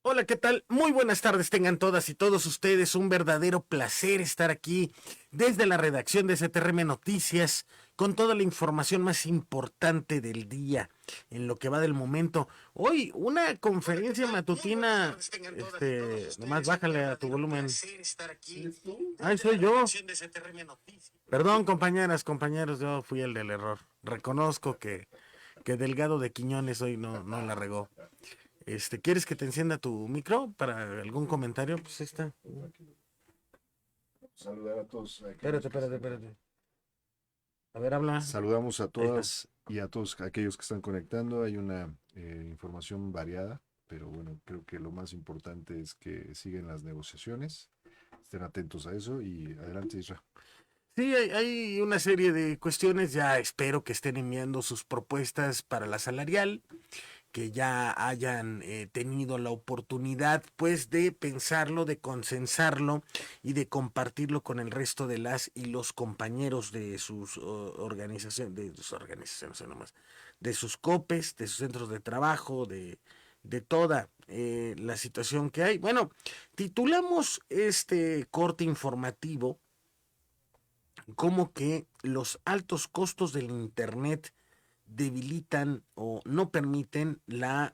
Hola, ¿qué tal? Muy buenas tardes tengan todas y todos ustedes. Un verdadero placer estar aquí desde la redacción de CTRM Noticias con toda la información más importante del día en lo que va del momento. Hoy una conferencia matutina, nomás bájale a tu volumen. Ay, soy yo. Perdón, compañeras, compañeros, yo fui el del error. Reconozco que Delgado de Quiñones hoy no la regó. ¿Quieres que te encienda tu micro para algún comentario? Pues ahí está. Saludar a todos aquellos Espérate, que espérate, están. espérate. A ver, habla. Saludamos a Ahí está. todas y a todos aquellos que están conectando. Hay una información variada, pero bueno, creo que lo más importante es que siguen las negociaciones. Estén atentos a eso y adelante, Isra. Sí, hay una serie de cuestiones. Ya espero que estén enviando sus propuestas para la salarial, que ya hayan tenido la oportunidad pues de pensarlo, de consensarlo y de compartirlo con el resto de las y los compañeros de sus organizaciones, nomás, de sus COPES, de sus centros de trabajo, de toda la situación que hay. Bueno, titulamos este corte informativo como que los altos costos del Internet debilitan o no permiten la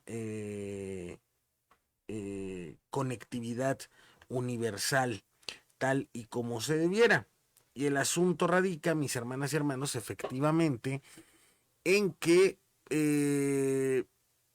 conectividad universal tal y como se debiera. Y el asunto radica, mis hermanas y hermanos, efectivamente, en que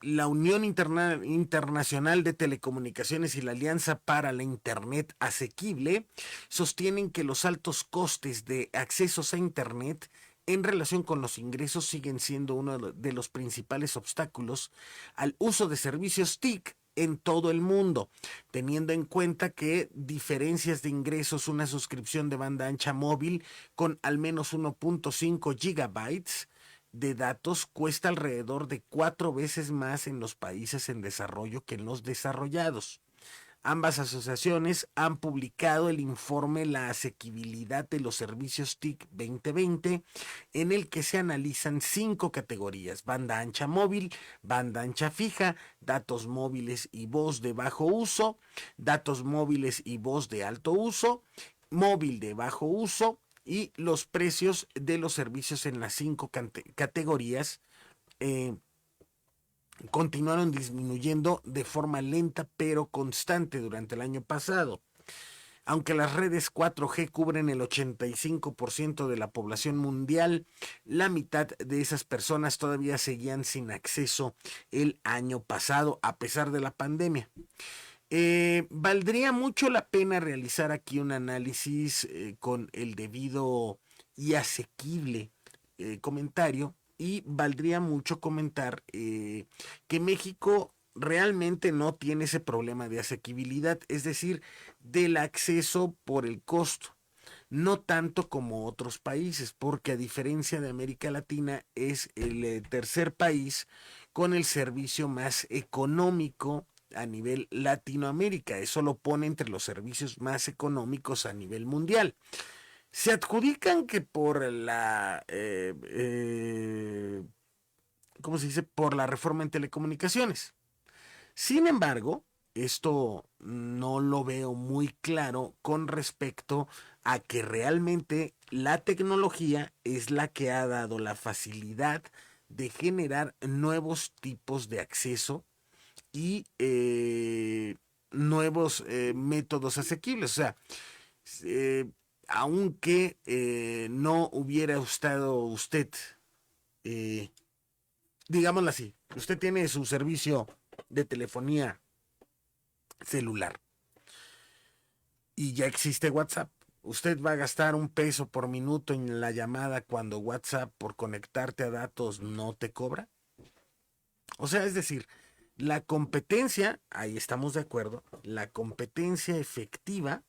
la Unión Internacional de Telecomunicaciones y la Alianza para la Internet Asequible sostienen que los altos costes de accesos a Internet en relación con los ingresos siguen siendo uno de los principales obstáculos al uso de servicios TIC en todo el mundo, teniendo en cuenta que diferencias de ingresos, una suscripción de banda ancha móvil con al menos 1.5 gigabytes de datos cuesta alrededor de 4 veces más en los países en desarrollo que en los desarrollados. Ambas asociaciones han publicado el informe La asequibilidad de los servicios TIC 2020, en el que se analizan 5 categorías: banda ancha móvil, banda ancha fija, datos móviles y voz de bajo uso, datos móviles y voz de alto uso, móvil de bajo uso, y los precios de los servicios en las 5 categorías eh, continuaron disminuyendo de forma lenta pero constante durante el año pasado. Aunque las redes 4G cubren el 85% de la población mundial, la mitad de esas personas todavía seguían sin acceso el año pasado, a pesar de la pandemia. Valdría mucho la pena realizar aquí un análisis con el debido y asequible comentario, y valdría mucho comentar que México realmente no tiene ese problema de asequibilidad, es decir, del acceso por el costo. No tanto como otros países, porque a diferencia de América Latina es el tercer país con el servicio más económico a nivel Latinoamérica. Eso lo pone entre los servicios más económicos a nivel mundial. Se adjudican que por la ¿cómo se dice? Por la reforma en telecomunicaciones. Sin embargo, esto no lo veo muy claro con respecto a que realmente la tecnología es la que ha dado la facilidad de generar nuevos tipos de acceso y nuevos métodos asequibles. O sea, eh, aunque no hubiera estado usted, eh, digámoslo así, usted tiene su servicio de telefonía celular y ya existe WhatsApp. Usted va a gastar 1 peso por minuto en la llamada cuando WhatsApp, por conectarte a datos, no te cobra. O sea, es decir, la competencia, ahí estamos de acuerdo, la competencia efectiva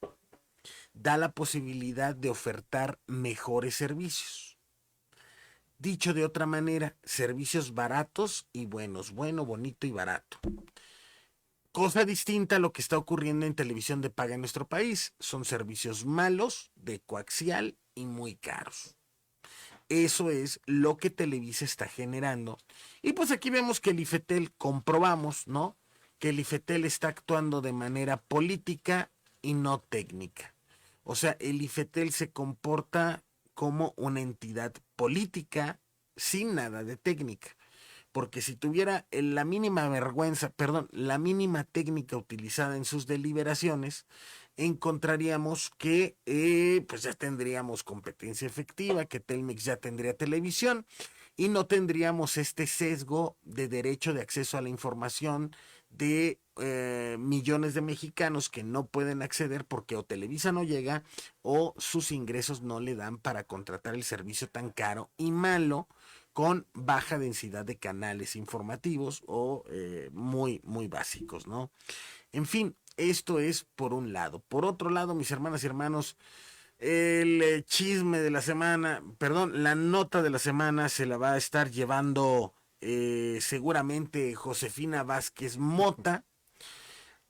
da la posibilidad de ofertar mejores servicios. Dicho de otra manera, servicios baratos y buenos, bueno, bonito y barato. Cosa distinta a lo que está ocurriendo en televisión de paga en nuestro país. Son servicios malos, de coaxial y muy caros. Eso es lo que Televisa está generando. Y pues aquí vemos que el IFETEL comprobamos, ¿no? que el IFETEL está actuando de manera política y no técnica. O sea, el IFETEL se comporta como una entidad política sin nada de técnica. Porque si tuviera la mínima vergüenza, perdón, la mínima técnica utilizada en sus deliberaciones, encontraríamos que pues ya tendríamos competencia efectiva, que Telmex ya tendría televisión y no tendríamos este sesgo de derecho de acceso a la información de millones de mexicanos que no pueden acceder porque o Televisa no llega o sus ingresos no le dan para contratar el servicio tan caro y malo con baja densidad de canales informativos o muy básicos, ¿no? En fin, esto es por un lado. Por otro lado, mis hermanas y hermanos, el chisme de la semana, perdón, la nota de la semana se la va a estar llevando seguramente Josefina Vázquez Mota,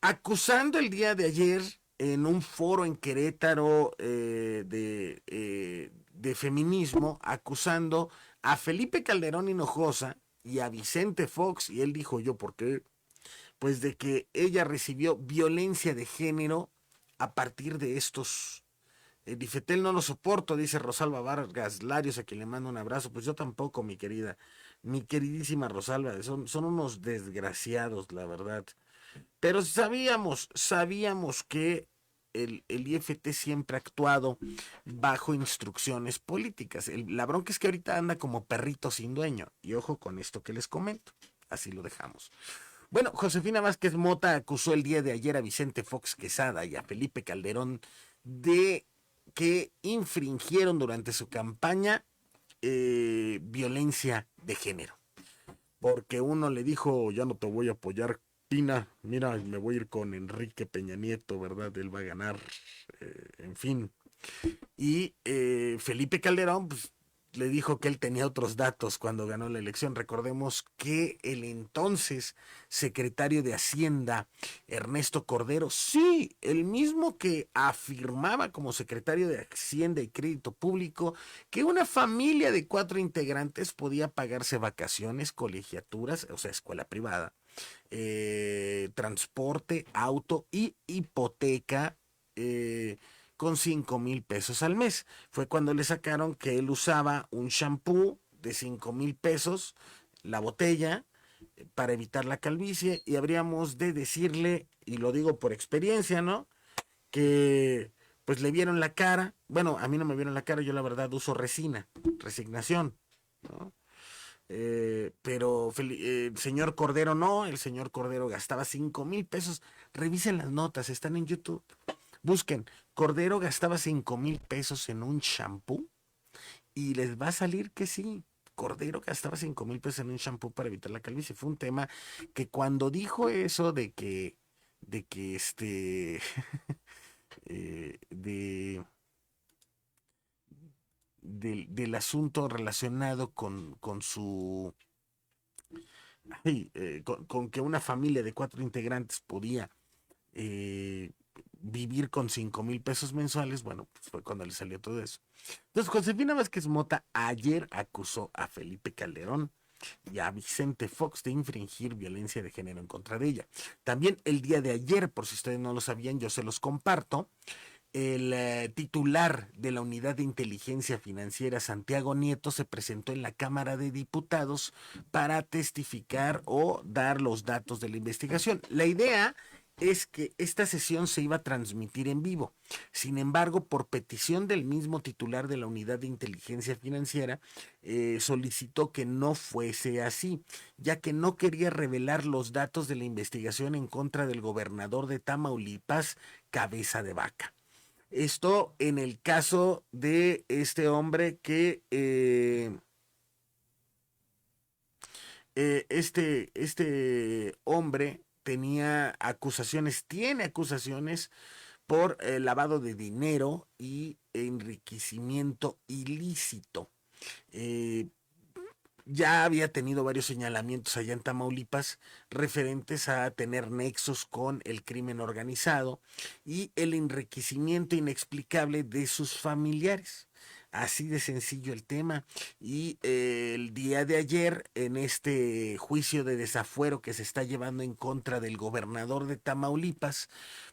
acusando el día de ayer en un foro en Querétaro de feminismo, acusando a Felipe Calderón Hinojosa y a Vicente Fox, y él dijo yo, ¿por qué? Pues de que ella recibió violencia de género a partir de estos. Difetel no lo soporto, dice Rosalba Vargas Larios, a quien le mando un abrazo. Pues yo tampoco, mi querida, mi queridísima Rosalba, son unos desgraciados, la verdad. Pero sabíamos que el IFT siempre ha actuado bajo instrucciones políticas. La bronca es que ahorita anda como perrito sin dueño. Y ojo con esto que les comento. Así lo dejamos. Bueno, Josefina Vázquez Mota acusó el día de ayer a Vicente Fox Quesada y a Felipe Calderón de que infringieron durante su campaña violencia de género. Porque uno le dijo, ya no te voy a apoyar, Tina, mira, me voy a ir con Enrique Peña Nieto, ¿verdad? Él va a ganar, en fin. Y Felipe Calderón, pues, le dijo que él tenía otros datos cuando ganó la elección. Recordemos que el entonces secretario de Hacienda, Ernesto Cordero, sí, el mismo que afirmaba como secretario de Hacienda y Crédito Público que una familia de 4 integrantes podía pagarse vacaciones, colegiaturas, o sea, escuela privada, transporte, auto y hipoteca. Con 5,000 pesos al mes. Fue cuando le sacaron que él usaba un shampoo de 5,000 pesos, la botella, para evitar la calvicie, y habríamos de decirle, y lo digo por experiencia, ¿no? Que pues le vieron la cara. Bueno, a mí no me vieron la cara, yo la verdad uso resignación, ¿no? Pero el señor Cordero no, el señor Cordero gastaba 5,000 pesos. Revisen las notas, están en YouTube. Busquen, Cordero gastaba 5,000 pesos en un shampoo y les va a salir que sí. Cordero gastaba 5,000 pesos en un shampoo para evitar la calvicie. Fue un tema que cuando dijo eso de que del asunto relacionado con su, con que una familia de 4 integrantes podía eh, vivir con 5,000 pesos mensuales, bueno, pues fue cuando le salió todo eso. Entonces, Josefina Vázquez Mota ayer acusó a Felipe Calderón y a Vicente Fox de infringir violencia de género en contra de ella. También el día de ayer, por si ustedes no lo sabían, yo se los comparto, el titular de la Unidad de Inteligencia Financiera, Santiago Nieto, se presentó en la Cámara de Diputados para testificar o dar los datos de la investigación. La idea es que esta sesión se iba a transmitir en vivo. Sin embargo, por petición del mismo titular de la Unidad de Inteligencia Financiera, solicitó que no fuese así, ya que no quería revelar los datos de la investigación en contra del gobernador de Tamaulipas, Cabeza de Vaca. Esto en el caso de este hombre que este hombre tiene acusaciones por lavado de dinero y enriquecimiento ilícito. Eh, ya había tenido varios señalamientos allá en Tamaulipas referentes a tener nexos con el crimen organizado y el enriquecimiento inexplicable de sus familiares. Así de sencillo el tema. Y el día de ayer, en este juicio de desafuero que se está llevando en contra del gobernador de Tamaulipas,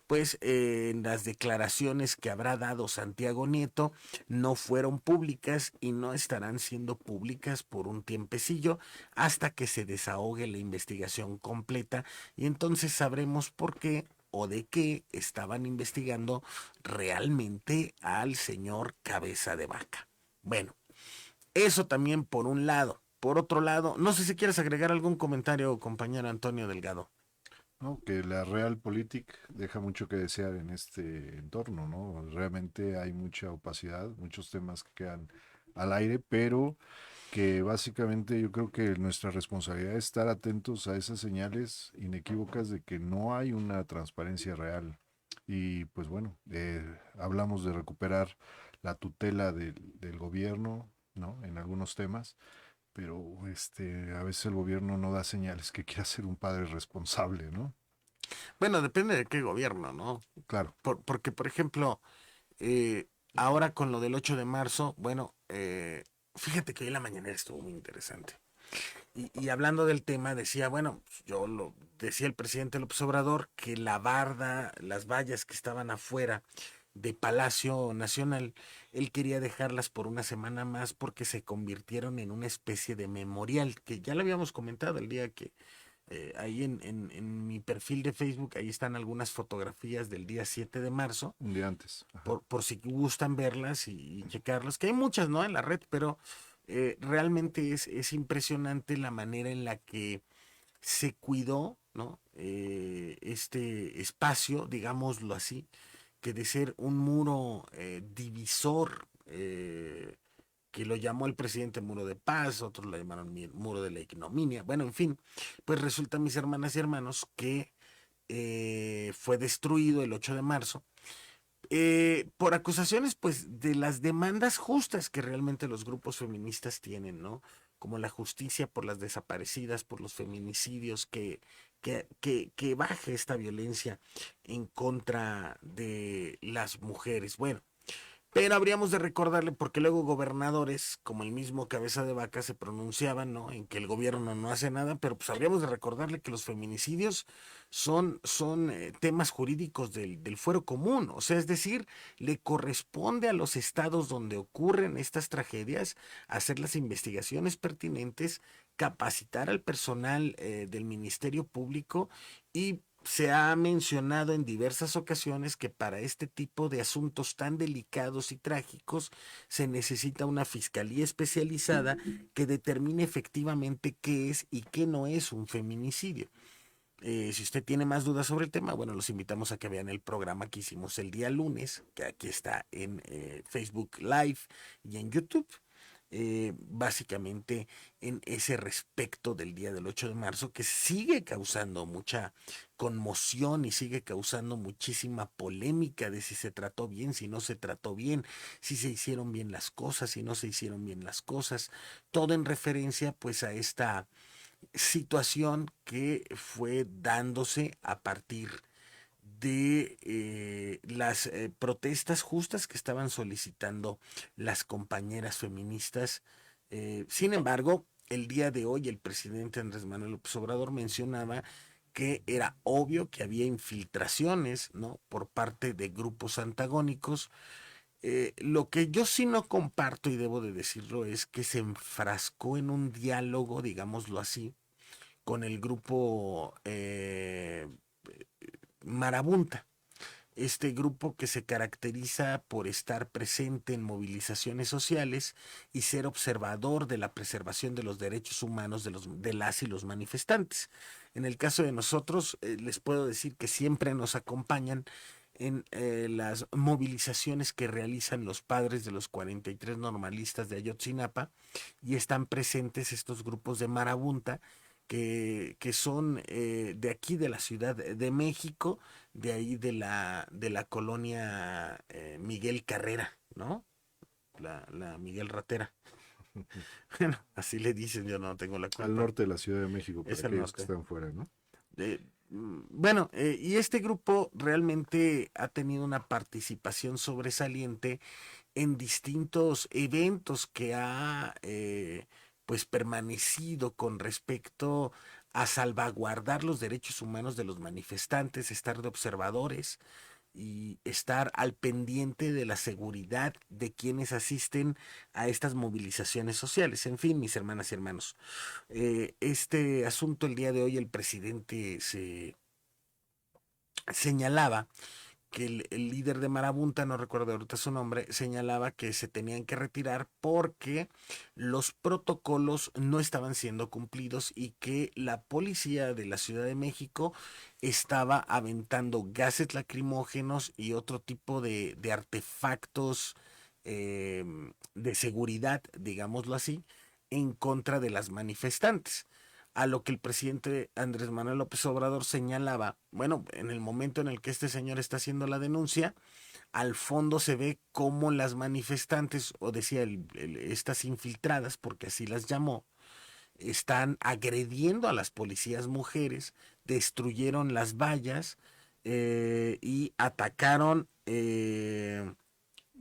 pues en las declaraciones que habrá dado Santiago Nieto no fueron públicas y no estarán siendo públicas por un tiempecillo hasta que se desahogue la investigación completa y entonces sabremos por qué o de qué estaban investigando realmente al señor Cabeza de Vaca. Bueno, eso también por un lado. Por otro lado, no sé si quieres agregar algún comentario, compañero Antonio Delgado. ¿No? Que la Realpolitik deja mucho que desear en este entorno, ¿no? Realmente hay mucha opacidad, muchos temas que quedan al aire, pero que básicamente yo creo que nuestra responsabilidad es estar atentos a esas señales inequívocas de que no hay una transparencia real. Y pues bueno, hablamos de recuperar la tutela del gobierno, ¿no? En algunos temas, pero a veces el gobierno no da señales que quiera ser un padre responsable, ¿no? Bueno, depende de qué gobierno, ¿no? Claro, Porque, por ejemplo, eh, ahora con lo del 8 de marzo, bueno, fíjate que hoy la mañanera estuvo muy interesante. Y hablando del tema, decía, bueno, pues, yo lo decía el presidente López Obrador, que la barda, las vallas que estaban afuera de Palacio Nacional, él quería dejarlas por una semana más porque se convirtieron en una especie de memorial, que ya lo habíamos comentado el día que ahí en mi perfil de Facebook, ahí están algunas fotografías del día 7 de marzo, un día antes. Ajá. por si gustan verlas y checarlas, que hay muchas, ¿no? En la red, pero realmente es impresionante la manera en la que se cuidó, ¿no? Este espacio, digámoslo así, que de ser un muro divisor, que lo llamó el presidente muro de paz, otros lo llamaron muro de la ignominia, bueno, en fin, pues resulta, mis hermanas y hermanos, que fue destruido el 8 de marzo por acusaciones, pues, de las demandas justas que realmente los grupos feministas tienen, ¿no? Como la justicia por las desaparecidas, por los feminicidios, que baje esta violencia en contra de las mujeres. Bueno, pero habríamos de recordarle, porque luego gobernadores, como el mismo Cabeza de Vaca, se pronunciaban, ¿no? En que el gobierno no hace nada, pero pues habríamos de recordarle que los feminicidios son temas jurídicos del fuero común. O sea, es decir, le corresponde a los estados donde ocurren estas tragedias hacer las investigaciones pertinentes, capacitar al personal del Ministerio Público y se ha mencionado en diversas ocasiones que para este tipo de asuntos tan delicados y trágicos se necesita una fiscalía especializada que determine efectivamente qué es y qué no es un feminicidio. Si usted tiene más dudas sobre el tema, bueno, los invitamos a que vean el programa que hicimos el día lunes, que aquí está en Facebook Live y en YouTube. Básicamente en ese respecto del día del 8 de marzo que sigue causando mucha conmoción y sigue causando muchísima polémica de si se trató bien, si no se trató bien, si se hicieron bien las cosas, si no se hicieron bien las cosas, todo en referencia pues a esta situación que fue dándose a partir de las protestas justas que estaban solicitando las compañeras feministas. Sin embargo, el día de hoy el presidente Andrés Manuel López Obrador mencionaba que era obvio que había infiltraciones, ¿no? Por parte de grupos antagónicos. Lo que yo sí no comparto y debo de decirlo es que se enfrascó en un diálogo, digámoslo así, con el grupo Marabunta, este grupo que se caracteriza por estar presente en movilizaciones sociales y ser observador de la preservación de los derechos humanos de las y los manifestantes. En el caso de nosotros, les puedo decir que siempre nos acompañan en las movilizaciones que realizan los padres de los 43 normalistas de Ayotzinapa y están presentes estos grupos de marabunta que son de aquí de la Ciudad de México, de ahí de la colonia Miguel Carrera, ¿no? La Miguel Ratera. Bueno, así le dicen, yo no tengo la Al culpa. norte de la Ciudad de México, para Es el aquellos que norte. están fuera, ¿no? Bueno, y este grupo realmente ha tenido una participación sobresaliente en distintos eventos que ha pues permanecido con respecto a salvaguardar los derechos humanos de los manifestantes, estar de observadores y estar al pendiente de la seguridad de quienes asisten a estas movilizaciones sociales. En fin, mis hermanas y hermanos, este asunto el día de hoy el presidente se señalaba que el líder de Marabunta, no recuerdo ahorita su nombre, señalaba que se tenían que retirar porque los protocolos no estaban siendo cumplidos y que la policía de la Ciudad de México estaba aventando gases lacrimógenos y otro tipo de artefactos eh, de seguridad, digámoslo así, en contra de las manifestantes, a lo que el presidente Andrés Manuel López Obrador señalaba, bueno, en el momento en el que este señor está haciendo la denuncia, al fondo se ve cómo las manifestantes, o decía estas infiltradas, porque así las llamó, están agrediendo a las policías mujeres, destruyeron las vallas y atacaron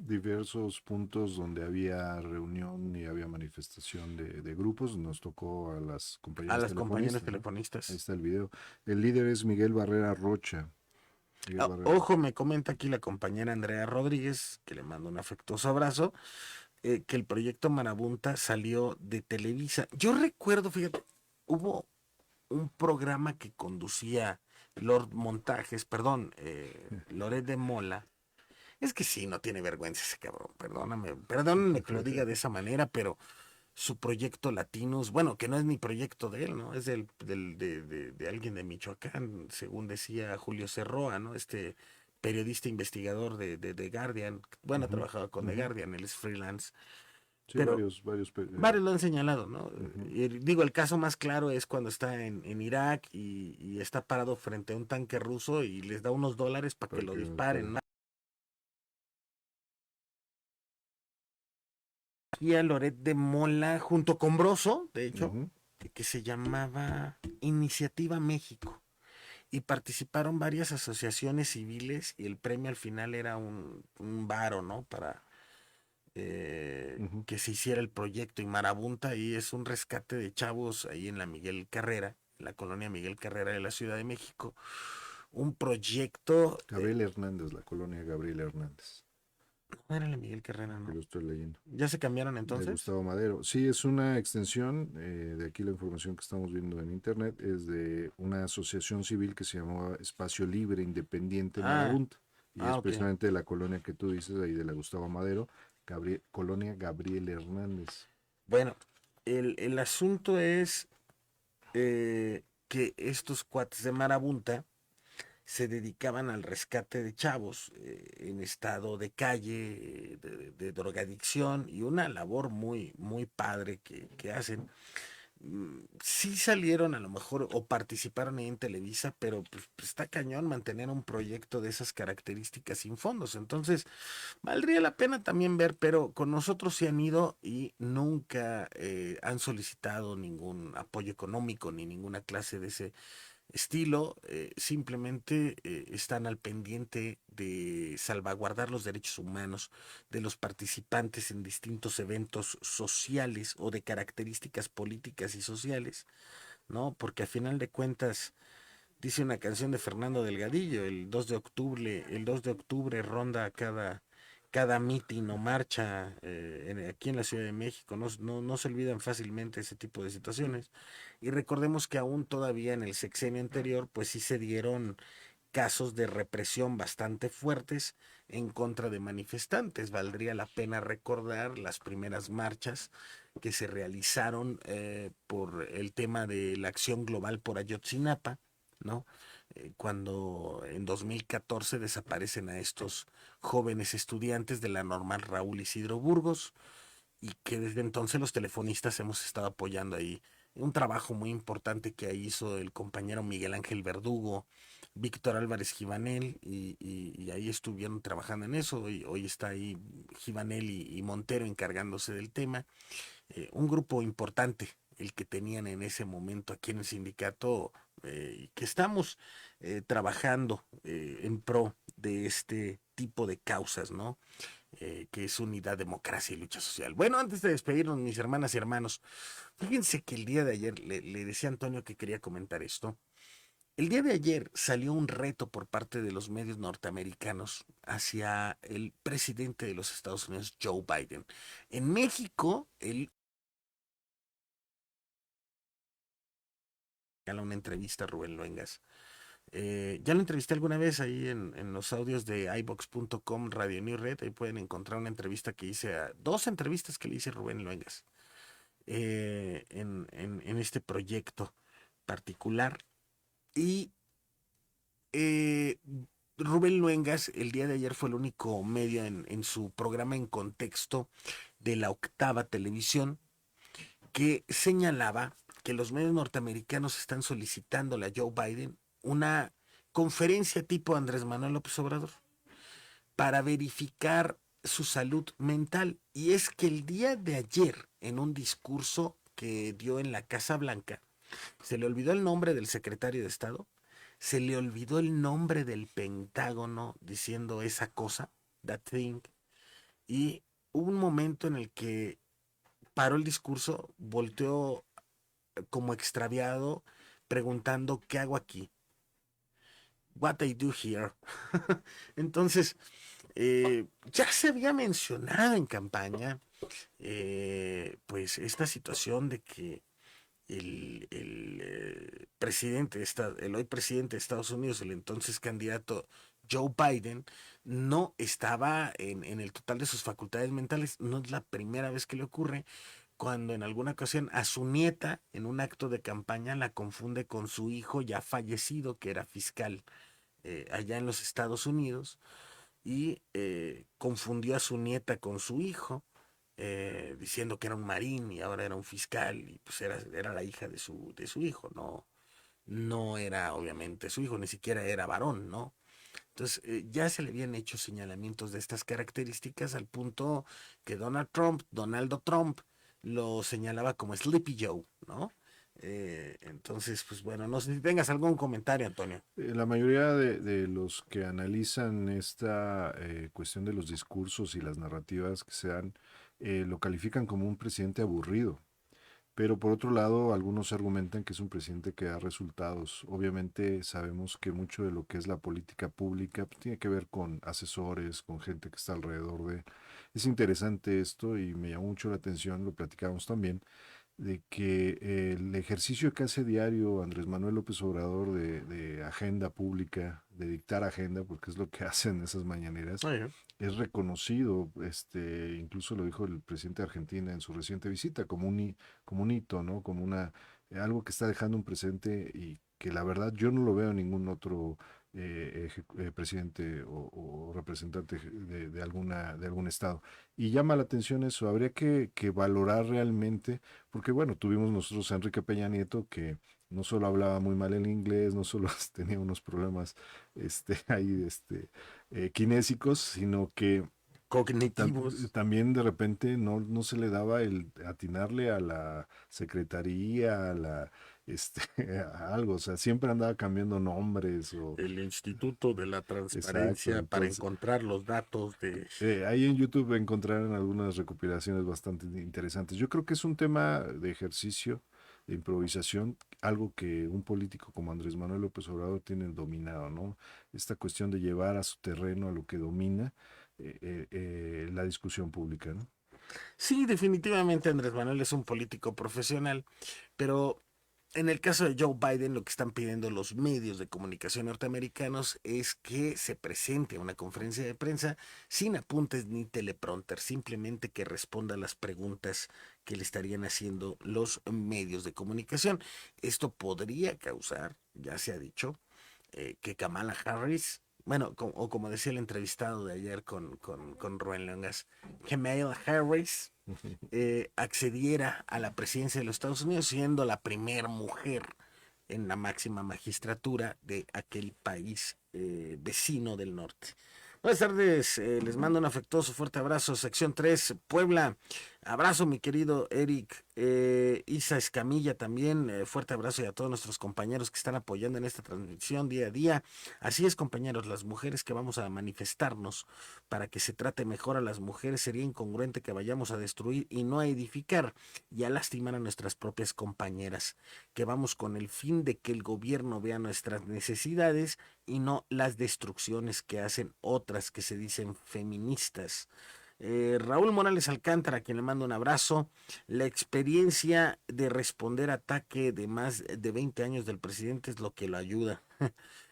Diversos puntos donde había reunión y había manifestación de grupos. Nos tocó a las a compañeras las compañeras telefonistas, ¿no? Ahí telefonistas. está el video. El líder es Miguel Barrera Rocha. Miguel Barrera Ojo, Rocha. me comenta aquí la compañera Andrea Rodríguez, que le mando un afectuoso abrazo, que el proyecto Marabunta salió de Televisa. Yo recuerdo, fíjate, hubo un programa que conducía Lord Montajes, perdón, Loret de Mola. Es que sí, no tiene vergüenza ese cabrón, perdóname que lo diga de esa manera, pero su proyecto Latinos, bueno, que no es ni proyecto de él, ¿no? Es de alguien de Michoacán, según decía Julio Cerroa, ¿no? Este periodista investigador de The Guardian, bueno, ha Ujú, trabajado con The ujú. Guardian, él es freelance, Sí, pero varios. varios lo han señalado, ¿no? Ujú. Y digo, el caso más claro es cuando está en Irak y está parado frente a un tanque ruso y les da unos dólares para que Para lo que disparen, disparen. ¿no? Y a Loret de Mola, junto con Broso, de hecho, Ujú. que se llamaba Iniciativa México. Y participaron varias asociaciones civiles y el premio al final era un varo, ¿no? Para Ujú. que se hiciera el proyecto. Y Marabunta ahí es un rescate de chavos ahí en la Miguel Carrera, en la colonia Miguel Carrera de la Ciudad de México. Un proyecto, Gabriel Hernández, la colonia Gabriel Hernández. no era la Miguel Carrera, Aquí ¿no? lo estoy leyendo. ¿Ya se cambiaron De entonces? Gustavo Madero. Sí, es una extensión, de aquí la información que estamos viendo en internet, es de una asociación civil que se llamaba Espacio Libre Independiente Ah, Marabunta, y es ok. precisamente de la colonia que tú dices, ahí de la Gustavo Madero, colonia Gabriel Hernández. Bueno, el asunto es que estos cuates de Marabunta se dedicaban al rescate de chavos en estado de calle, de drogadicción y una labor muy, muy padre que hacen. Sí salieron a lo mejor o participaron ahí en Televisa, pero pues, está cañón mantener un proyecto de esas características sin fondos. Entonces, valdría la pena también ver, pero con nosotros se han ido y nunca han solicitado ningún apoyo económico ni ninguna clase de ese estilo, simplemente están al pendiente de salvaguardar los derechos humanos de los participantes en distintos eventos sociales o de características políticas y sociales, ¿no? Porque a final de cuentas, dice una canción de Fernando Delgadillo, el 2 de octubre ronda cada mitin o marcha aquí en la Ciudad de México, no se olvidan fácilmente ese tipo de situaciones. Y recordemos que aún todavía en el sexenio anterior, pues sí se dieron casos de represión bastante fuertes en contra de manifestantes. Valdría la pena recordar las primeras marchas que se realizaron por el tema de la acción global por Ayotzinapa, ¿no? Cuando en 2014 desaparecen a estos jóvenes estudiantes de la normal Raúl Isidro Burgos y que desde entonces los telefonistas hemos estado apoyando ahí un trabajo muy importante que hizo el compañero Miguel Ángel Verdugo, Víctor Álvarez Givanel, y ahí estuvieron trabajando en eso, y hoy está ahí Givanel y Montero encargándose del tema. Un grupo importante el que tenían en ese momento aquí en el sindicato, que estamos trabajando en pro de este tipo de causas, ¿no? que es Unidad, Democracia y Lucha Social. Bueno, antes de despedirnos, mis hermanas y hermanos, fíjense que el día de ayer le decía a Antonio que quería comentar esto. El día de ayer salió un reto por parte de los medios norteamericanos hacia el presidente de los Estados Unidos, Joe Biden. En México, él una entrevista a Rubén Luengas. Ya lo entrevisté alguna vez ahí en los audios de iVox.com, Radio New Red. Ahí pueden encontrar una entrevista que hice, dos entrevistas que le hice a Rubén Luengas en este proyecto particular. Y eh, Rubén Luengas el día de ayer fue el único medio en su programa En Contexto de la Octava Televisión que señalaba que los medios norteamericanos están solicitándole a Joe Biden una conferencia tipo Andrés Manuel López Obrador para verificar su salud mental. Y es que el día de ayer, en un discurso que dio en la Casa Blanca, se le olvidó el nombre del secretario de Estado, se le olvidó el nombre del Pentágono diciendo esa cosa, that thing, y hubo un momento en el que paró el discurso, volteó como extraviado, preguntando qué hago aquí, what I do here. Entonces, ya se había mencionado en campaña, pues esta situación de que presidente, el hoy presidente de Estados Unidos, el entonces candidato Joe Biden, no estaba en el total de sus facultades mentales. No es la primera vez que le ocurre cuando en alguna ocasión a su nieta en un acto de campaña la confunde con su hijo ya fallecido, que era fiscal allá en los Estados Unidos, y confundió a su nieta con su hijo, diciendo que era un marín y ahora era un fiscal, y pues era la hija de su hijo, no, no era obviamente su hijo, ni siquiera era varón, ¿no? Entonces, ya se le habían hecho señalamientos de estas características al punto que Donaldo Trump, lo señalaba como Sleepy Joe, ¿no? Entonces, pues bueno, no sé si tengas algún comentario, Antonio. La mayoría de los que analizan esta cuestión de los discursos y las narrativas que se dan, lo califican como un presidente aburrido. Pero por otro lado, algunos argumentan que es un presidente que da resultados. Obviamente sabemos que mucho de lo que es la política pública pues, tiene que ver con asesores, con gente que está alrededor de... Es interesante esto y me llamó mucho la atención, lo platicamos también, de que el ejercicio que hace diario Andrés Manuel López Obrador de agenda pública, de dictar agenda, porque es lo que hacen esas mañaneras, Oye, es reconocido, incluso lo dijo el presidente de Argentina en su reciente visita, como un hito, ¿no? Como algo que está dejando un precedente y que la verdad yo no lo veo en ningún otro presidente o representante de algún estado. Y llama la atención eso, habría que valorar realmente, porque bueno, tuvimos nosotros a Enrique Peña Nieto que no solo hablaba muy mal el inglés, no solo tenía unos problemas ahí, kinésicos, sino que cognitivos. también de repente no se le daba el atinarle a la secretaría, este, a algo, o sea, siempre andaba cambiando nombres o, El Instituto de la exacto, Transparencia para entonces, encontrar los datos de... ahí en YouTube encontrarán algunas recopilaciones bastante interesantes. Yo creo que es un tema de ejercicio, de improvisación, algo que un político como Andrés Manuel López Obrador tiene dominado, ¿no? Esta cuestión de llevar a su terreno a lo que domina la discusión pública, ¿no? Sí, definitivamente Andrés Manuel es un político profesional, pero en el caso de Joe Biden, lo que están pidiendo los medios de comunicación norteamericanos es que se presente a una conferencia de prensa sin apuntes ni teleprompter, simplemente que responda a las preguntas que le estarían haciendo los medios de comunicación. Esto podría causar, ya se ha dicho, que Kamala Harris, bueno, o como decía el entrevistado de ayer con Rubén Leongas, Kamala Harris accediera a la presidencia de los Estados Unidos, siendo la primera mujer en la máxima magistratura de aquel país vecino del norte. Buenas tardes, les mando un afectuoso fuerte abrazo. Sección 3, Puebla. Abrazo, mi querido Eric. Isa Escamilla también. Fuerte abrazo y a todos nuestros compañeros que están apoyando en esta transmisión día a día. Así es, compañeros, las mujeres que vamos a manifestarnos para que se trate mejor a las mujeres sería incongruente que vayamos a destruir y no a edificar y a lastimar a nuestras propias compañeras. Que vamos con el fin de que el gobierno vea nuestras necesidades y no las destrucciones que hacen otras que se dicen feministas. Raúl Morales Alcántara, a quien le mando un abrazo. La experiencia de responder ataque de más de 20 años del presidente es lo que lo ayuda.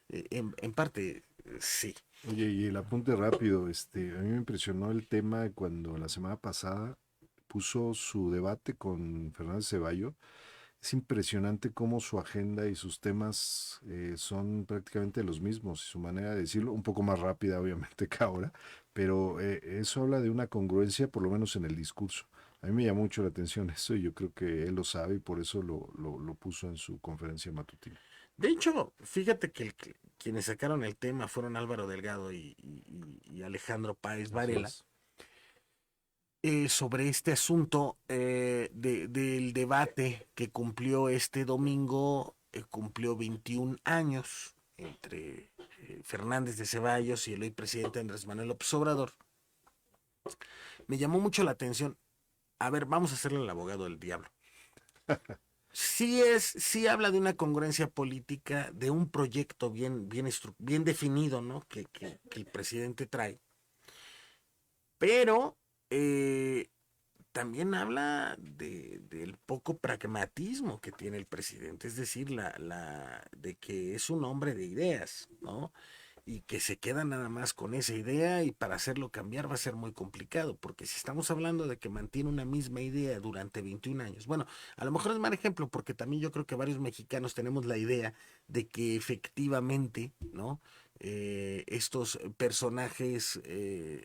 En parte, sí. Oye, y el apunte rápido, a mí me impresionó el tema cuando la semana pasada puso su debate con Fernández Ceballos. Es impresionante cómo su agenda y sus temas son prácticamente los mismos, y su manera de decirlo, un poco más rápida obviamente que ahora, pero eso habla de una congruencia, por lo menos en el discurso. A mí me llamó mucho la atención eso y yo creo que él lo sabe y por eso lo puso en su conferencia matutina. De hecho, fíjate que quienes sacaron el tema fueron Álvaro Delgado y Alejandro Páez Así Varela. es. Sobre este asunto del debate que cumplió este domingo, cumplió 21 años entre Fernández de Ceballos y el hoy presidente Andrés Manuel López Obrador. Me llamó mucho la atención. A ver, vamos a hacerle el abogado del diablo. Sí habla de una congruencia política, de un proyecto bien definido, ¿no? Que el presidente trae. Pero también habla del poco pragmatismo que tiene el presidente, es decir, de que es un hombre de ideas, ¿no? Y que se queda nada más con esa idea y para hacerlo cambiar va a ser muy complicado, porque si estamos hablando de que mantiene una misma idea durante 21 años, bueno, a lo mejor es mal ejemplo, porque también yo creo que varios mexicanos tenemos la idea de que efectivamente, ¿no? Estos personajes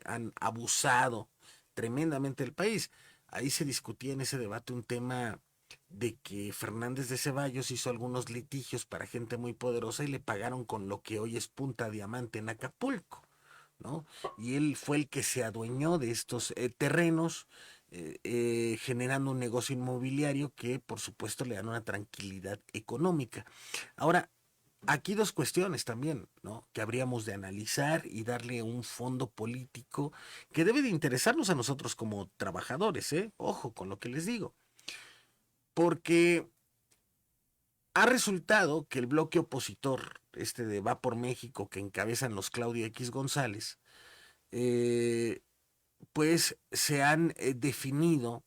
han abusado tremendamente del país. Ahí se discutía en ese debate un tema de que Fernández de Ceballos hizo algunos litigios para gente muy poderosa y le pagaron con lo que hoy es Punta Diamante en Acapulco, ¿no? Y él fue el que se adueñó de estos terrenos, generando un negocio inmobiliario que por supuesto le dan una tranquilidad económica. Ahora, aquí dos cuestiones también, ¿no? Que habríamos de analizar y darle un fondo político que debe de interesarnos a nosotros como trabajadores, ¿eh? Ojo con lo que les digo. Porque ha resultado que el bloque opositor, este de Va por México, que encabezan los Claudio X González, eh, pues se han definido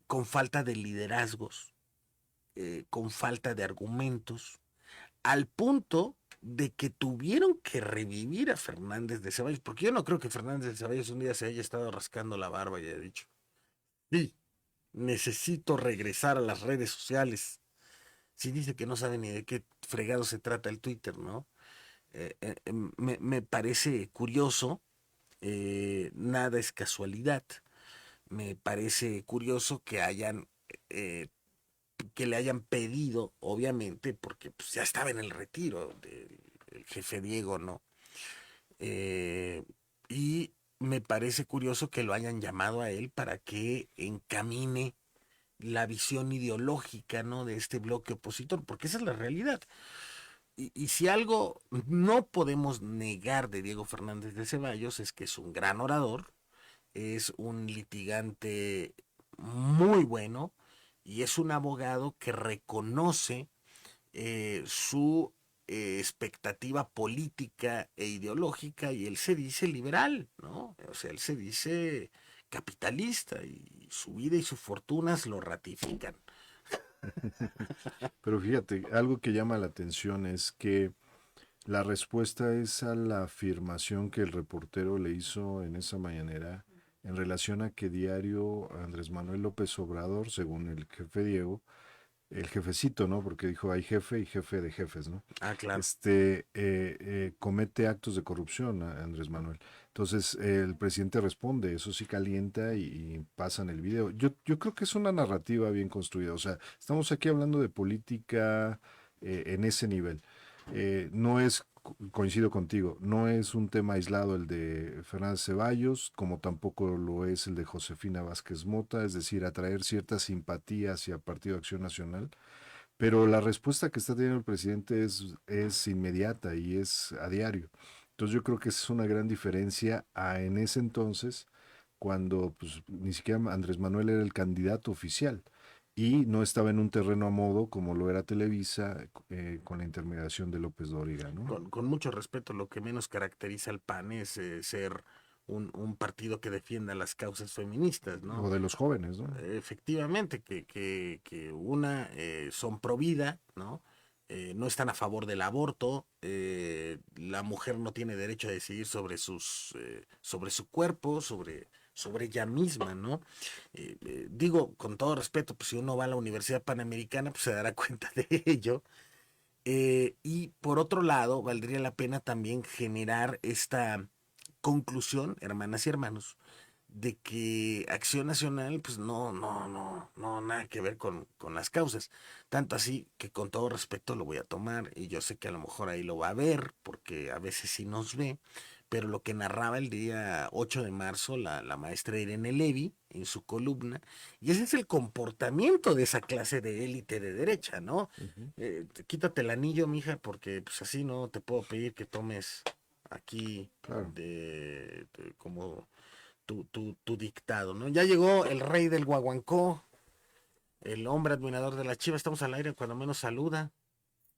con falta de liderazgos, con falta de argumentos, al punto de que tuvieron que revivir a Fernández de Ceballos, porque yo no creo que Fernández de Ceballos un día se haya estado rascando la barba y haya dicho, sí, necesito regresar a las redes sociales. Sí dice que no sabe ni de qué fregado se trata el Twitter, ¿no? Me parece curioso, nada es casualidad. Me parece curioso eh, que le hayan pedido, obviamente, porque pues, ya estaba en el retiro del el jefe Diego, ¿no? Eh, y me parece curioso que lo hayan llamado a él para que encamine la visión ideológica, ¿no? De este bloque opositor, porque esa es la realidad. Y si algo no podemos negar de Diego Fernández de Ceballos es que es un gran orador, es un litigante muy bueno y es un abogado que reconoce su expectativa política e ideológica y él se dice liberal, ¿no? O sea, él se dice capitalista y su vida y sus fortunas lo ratifican. Pero fíjate, algo que llama la atención es que la respuesta es a la afirmación que el reportero le hizo en esa mañanera en relación a que diario Andrés Manuel López Obrador, según el jefe Diego, el jefecito, ¿no? Porque dijo hay jefe y jefe de jefes, ¿no? Ah, claro. Comete actos de corrupción Andrés Manuel. Entonces el presidente responde, eso sí calienta y pasan el video. Yo creo que es una narrativa bien construida. O sea, estamos aquí hablando de política en ese nivel. No es coincido contigo, no es un tema aislado el de Fernández Ceballos, como tampoco lo es el de Josefina Vázquez Mota, es decir, atraer cierta simpatía hacia el Partido Acción Nacional, pero la respuesta que está teniendo el presidente es inmediata y es a diario. Entonces yo creo que esa es una gran diferencia a en ese entonces, cuando pues, ni siquiera Andrés Manuel era el candidato oficial y no estaba en un terreno a modo como lo era Televisa con la intermediación de López Dóriga, ¿no? Con mucho respeto, lo que menos caracteriza al PAN es ser un partido que defienda las causas feministas, O ¿no? de los jóvenes, ¿no? Efectivamente, que una son pro vida, ¿no? No están a favor del aborto, la mujer no tiene derecho a decidir sobre sobre su cuerpo, sobre ella misma, ¿no? Digo, con todo respeto, pues si uno va a la Universidad Panamericana, pues se dará cuenta de ello. Y por otro lado, valdría la pena también generar esta conclusión, hermanas y hermanos, de que Acción Nacional, pues no, nada que ver con las causas. Tanto así que con todo respeto lo voy a tomar y yo sé que a lo mejor ahí lo va a ver, porque a veces sí nos ve, pero lo que narraba el día 8 de marzo la maestra Irene Levy en su columna, y ese es el comportamiento de esa clase de élite de derecha, ¿no? Ujú. Quítate el anillo, mija, porque pues así no te puedo pedir que tomes aquí Claro. como tu dictado, ¿no? Ya llegó el rey del Guaguancó, el hombre admirador de la Chiva. Estamos al aire, cuando menos saluda.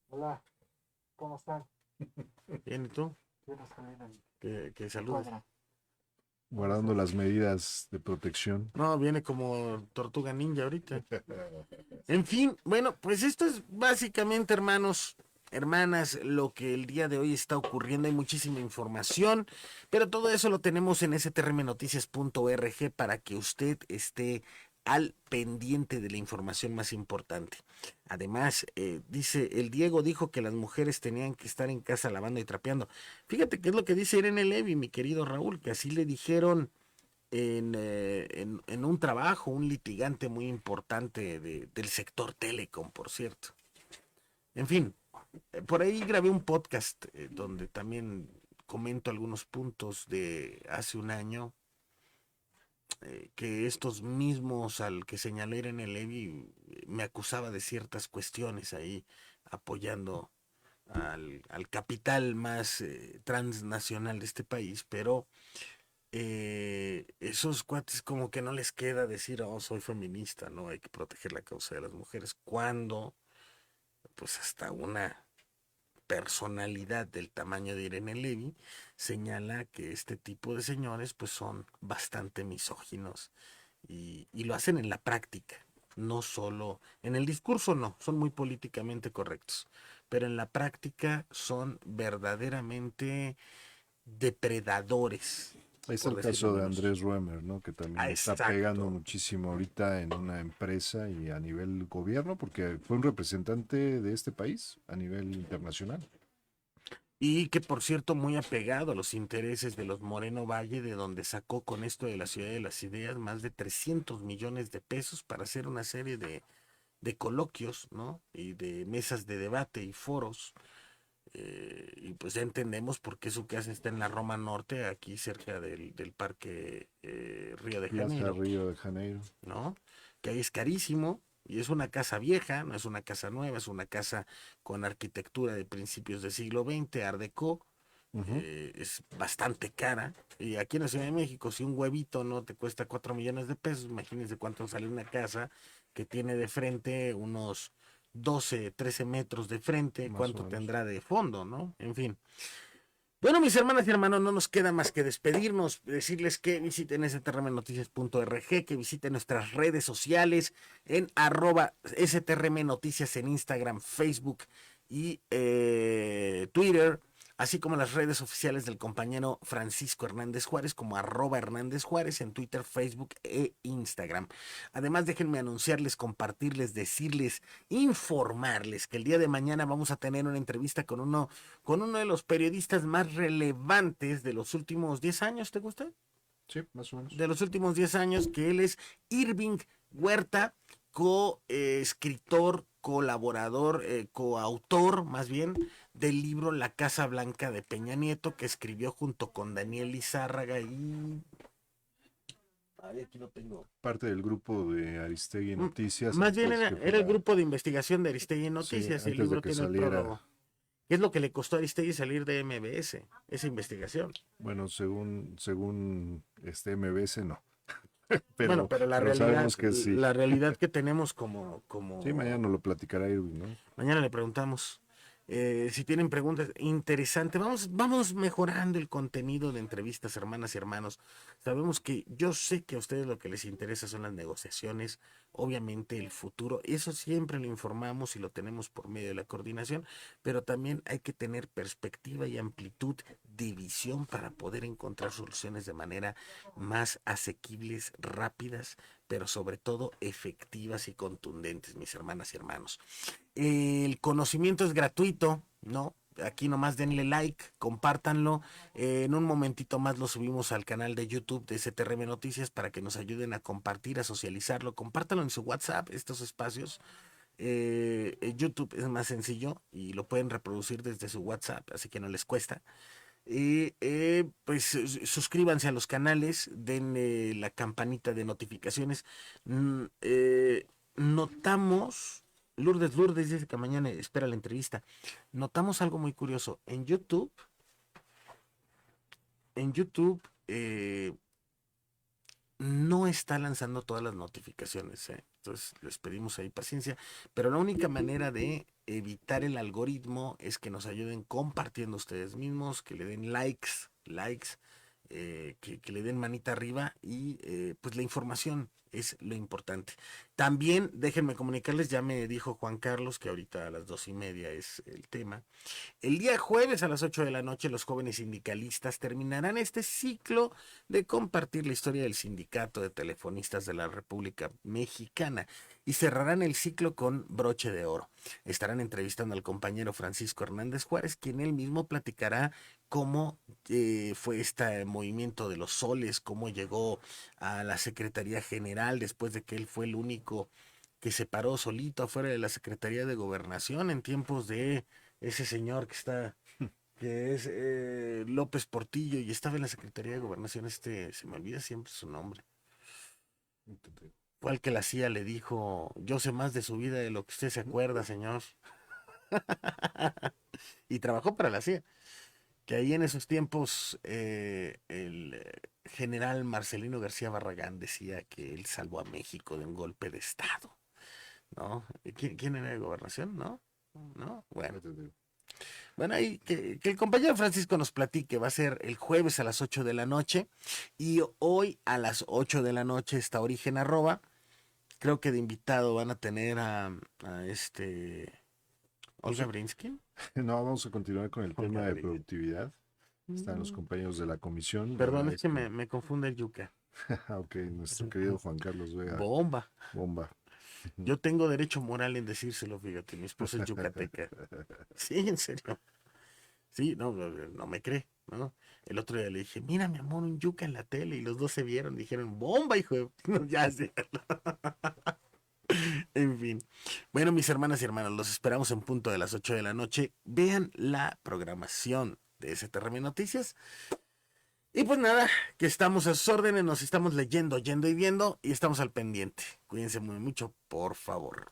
Hola, ¿cómo están? Bien, ¿y tú? Yo no sabía Que qué saludes. cuadra. Guardando las medidas de protección. No, viene como tortuga ninja ahorita. En fin, bueno, pues esto es básicamente, hermanos, hermanas, lo que el día de hoy está ocurriendo. Hay muchísima información, pero todo eso lo tenemos en strmnoticias.org para que usted esté al pendiente de la información más importante. Además, dice, el Diego dijo que las mujeres tenían que estar en casa lavando y trapeando. Fíjate qué es lo que dice Irene Levy, mi querido Raúl, que así le dijeron en un trabajo, un litigante muy importante del sector telecom, por cierto. En fin, por ahí grabé un podcast donde también comento algunos puntos de hace un año, que estos mismos al que señaló Irene Levy me acusaba de ciertas cuestiones ahí apoyando al capital más transnacional de este país, pero esos cuates como que no les queda decir, oh, soy feminista, no hay que proteger la causa de las mujeres, cuando pues hasta una personalidad del tamaño de Irene Levy señala que este tipo de señores pues son bastante misóginos y lo hacen en la práctica, no solo en el discurso, no, son muy políticamente correctos, pero en la práctica son verdaderamente depredadores, Ahí está por el decirlo caso de menos. Andrés Ruemer, ¿no? Que Ah, también está pegando exacto. muchísimo ahorita en una empresa y a nivel gobierno, porque fue un representante de este país a nivel internacional. Y que por cierto, muy apegado a los intereses de los Moreno Valle, de donde sacó con esto de la Ciudad de las Ideas más de 300 millones de pesos para hacer una serie de coloquios, ¿no? Y de mesas de debate y foros. Y pues ya entendemos por qué su casa está en la Roma Norte, aquí cerca del Parque Río de Plaza Janeiro, Río de Janeiro. ¿no? Que ahí es carísimo y es una casa vieja, no es una casa nueva, es una casa con arquitectura de principios del siglo XX, Art Deco, Ujú. es bastante cara. Y aquí en la Ciudad de México, si un huevito no te cuesta 4 millones de pesos, imagínense cuánto sale una casa que tiene de frente unos 12 13 metros de frente, Más o cuánto menos. tendrá de fondo, ¿no? En fin. Bueno, mis hermanas y hermanos, no nos queda más que despedirnos, decirles que visiten strmnoticias.org, que visiten nuestras redes sociales en @strmnoticias en Instagram, Facebook y Twitter, así como las redes oficiales del compañero Francisco Hernández Juárez, como @Hernández Juárez en Twitter, Facebook e Instagram. Además, déjenme anunciarles, compartirles, decirles, informarles que el día de mañana vamos a tener una entrevista con uno de los periodistas más relevantes de los últimos 10 años, ¿te gusta? Sí, más o menos. De los últimos 10 años, que él es Irving Huerta, coescritor, colaborador, coautor más bien del libro La Casa Blanca de Peña Nieto, que escribió junto con Daniel Lizárraga y... Ay, aquí lo tengo. Parte del grupo de Aristegui M- Noticias, Más bien antes que era el fuera, grupo de investigación de Aristegui sí, Noticias, y el antes de libro que tiene el saliera. prólogo. ¿Qué es lo que le costó a Aristegui salir de MBS? Esa investigación. Bueno, según este MBS, no. Bueno, pero, pero pero sabemos que sí. la realidad que tenemos Sí, mañana nos lo platicará Irving, ¿no? mañana le preguntamos. Si tienen preguntas interesantes, vamos mejorando el contenido de entrevistas, hermanas y hermanos. Sabemos que yo sé que a ustedes lo que les interesa son las negociaciones, obviamente el futuro, eso siempre lo informamos y lo tenemos por medio de la coordinación, pero también hay que tener perspectiva y amplitud de visión para poder encontrar soluciones de manera más asequibles, rápidas, pero sobre todo efectivas y contundentes, mis hermanas y hermanos. El conocimiento es gratuito, ¿no? Aquí nomás denle like, compártanlo. En un momentito más lo subimos al canal de YouTube de STRM Noticias para que nos ayuden a compartir, a socializarlo. Compártanlo en su WhatsApp, estos espacios. YouTube es más sencillo y lo pueden reproducir desde su WhatsApp, así que no les cuesta. Pues suscríbanse a los canales, denle la campanita de notificaciones. Notamos, Lourdes dice que mañana espera la entrevista. Notamos algo muy curioso. En YouTube, no está lanzando todas las notificaciones, ¿eh? Entonces les pedimos ahí paciencia, pero la única manera de evitar el algoritmo es que nos ayuden compartiendo ustedes mismos, que le den likes, que le den manita arriba y pues la información es lo importante. También déjenme comunicarles, ya me dijo Juan Carlos que ahorita a las 2:30 es el tema. El día jueves a las 8 de la noche los jóvenes sindicalistas terminarán este ciclo de compartir la historia del Sindicato de Telefonistas de la República Mexicana y cerrarán el ciclo con broche de oro. Estarán entrevistando al compañero Francisco Hernández Juárez, quien él mismo platicará cómo fue este movimiento de los soles, cómo llegó a la Secretaría General después de que él fue el único que se paró solito afuera de la Secretaría de Gobernación en tiempos de ese señor que es López Portillo y estaba en la Secretaría de Gobernación, se me olvida siempre su nombre. Fue al que la CIA le dijo, yo sé más de su vida de lo que usted se acuerda, señor. Y trabajó para la CIA. Que ahí en esos tiempos el general Marcelino García Barragán decía que él salvó a México de un golpe de Estado, ¿no? ¿Quién era de gobernación? ¿No? ¿No? Bueno, ahí que el compañero Francisco nos platique, va a ser el jueves a las 8 de la noche y hoy a las 8 de la noche está Origen Arroba. Creo que de invitado van a tener a Olga Brinsky. No, vamos a continuar con el tema Olga de Brinsky. productividad. Están los compañeros de la comisión. La Perdón, verdad es que me confunde el yuca. Ok, nuestro querido Juan Carlos Vega, Bomba. bomba. Yo tengo derecho moral en decírselo, fíjate, mi esposa es yucateca. Sí, en serio. Sí, no me cree, ¿no? El otro día le dije, mira, mi amor, un yuca en la tele, y los dos se vieron, dijeron, bomba, hijo de... Ya sé. En fin. Bueno, mis hermanas y hermanos, los esperamos en punto de las 8 de la noche. Vean la programación de STRM Noticias. Y pues nada, que estamos a sus órdenes, nos estamos leyendo, oyendo y viendo, y estamos al pendiente. Cuídense muy mucho, por favor.